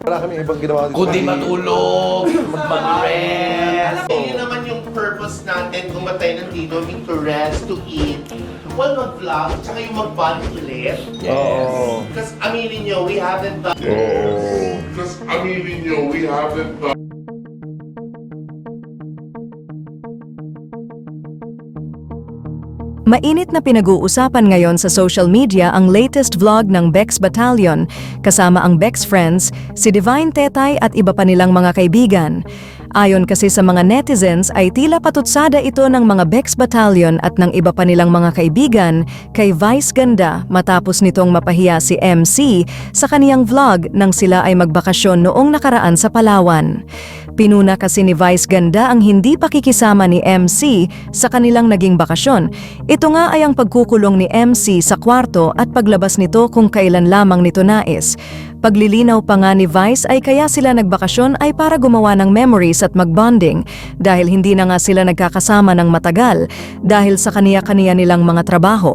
Wala kami ibang ginawa dito. Kundi matulog, mag-rest. Yun naman yung purpose natin kung matay nandito, to rest, to eat. Well, mag-vlog, tsaka yung mag-bond ulit. Oo. Because aminin nyo, we haven't done Because aminin nyo, we haven't done Mainit na pinag-uusapan ngayon sa social media ang latest vlog ng Bex Battalion kasama ang Bex Friends, si Divine Tetay at iba pa nilang mga kaibigan. Ayon kasi sa mga netizens ay tila patutsada ito ng mga Bex Battalion at ng iba pa nilang mga kaibigan kay Vice Ganda matapos nitong mapahiya si MC sa kaniyang vlog nang sila ay magbakasyon noong nakaraan sa Palawan. Pinuna kasi ni Vice Ganda ang hindi pakikisama ni MC sa kanilang naging bakasyon. Ito nga ay ang pagkukulong ni MC sa kwarto at paglabas nito kung kailan lamang nito nais. Paglilinaw pa nga ni Vice ay kaya sila nagbakasyon ay para gumawa ng memories at mag-bonding dahil hindi na nga sila nagkakasama ng matagal dahil sa kaniya-kaniya nilang mga trabaho.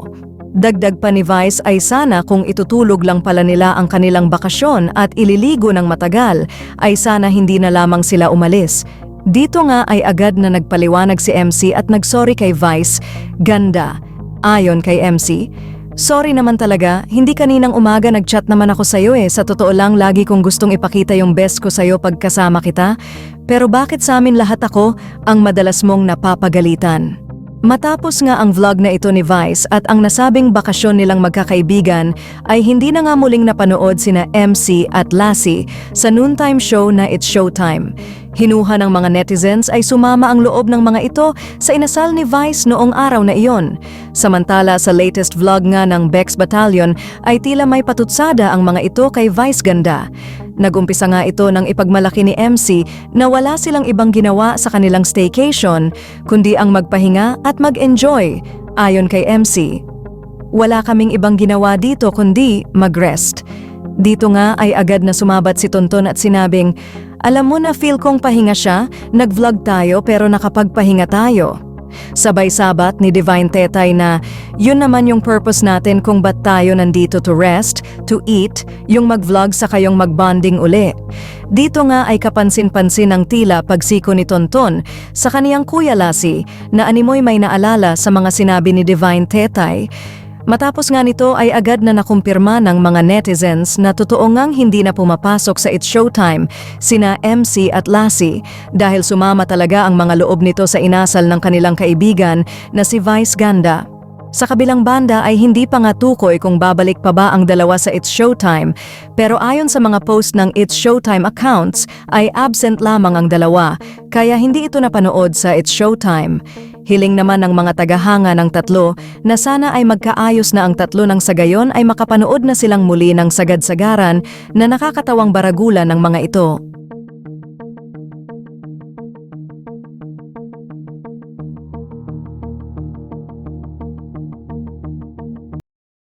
Dagdag pa ni Vice ay sana kung itutulog lang pala nila ang kanilang bakasyon at ililigo ng matagal ay sana hindi na lamang sila umalis. Dito nga ay agad na nagpaliwanag si MC at nagsorry kay Vice Ganda. Ayon kay MC, "Sorry naman talaga, hindi kaninang umaga nagchat naman ako sa'yo sa totoo lang lagi kong gustong ipakita yung best ko sa'yo pagkasama kita, pero bakit sa amin lahat ako ang madalas mong napapagalitan?" Matapos nga ang vlog na ito ni Vice at ang nasabing bakasyon nilang magkakaibigan ay hindi na nga muling napanood sina MC at Lassie sa noontime show na It's Showtime. Hinuha ng mga netizens ay sumama ang loob ng mga ito sa inasal ni Vice noong araw na iyon. Samantala sa latest vlog nga ng Bex Battalion ay tila may patutsada ang mga ito kay Vice Ganda. Nagumpisa nga ito nang ipagmalaki ni MC na wala silang ibang ginawa sa kanilang staycation kundi ang magpahinga at mag-enjoy. Ayon kay MC, "Wala kaming ibang ginawa dito kundi mag-rest." Dito nga ay agad na sumabat si Tonton at sinabing, "Alam mo na feel kong pahinga siya, nag-vlog tayo pero nakapagpahinga tayo." Sabay sabat ni Divine Tetay na yun naman yung purpose natin kung ba't tayo nandito, to rest, to eat, yung mag-vlog sa kayong mag-bonding uli. Dito nga ay kapansin-pansin ang tila pagsiko ni Tonton sa kaniyang Kuya Lassie na animoy may naalala sa mga sinabi ni Divine Tetay. Matapos nga nito ay agad na nakumpirma ng mga netizens na totoo ngang hindi na pumapasok sa It's Showtime sina MC at Lassie dahil sumama talaga ang mga loob nito sa inasal ng kanilang kaibigan na si Vice Ganda. Sa kabilang banda ay hindi pa nga tukoy kung babalik pa ba ang dalawa sa It's Showtime, pero ayon sa mga post ng It's Showtime accounts ay absent lamang ang dalawa kaya hindi ito napanood sa It's Showtime. Hiling naman ng mga tagahanga ng tatlo na sana ay magkaayos na ang tatlo nang sa gayon ay makapanood na silang muli ng sagad-sagaran na nakakatawang baragulan ng mga ito.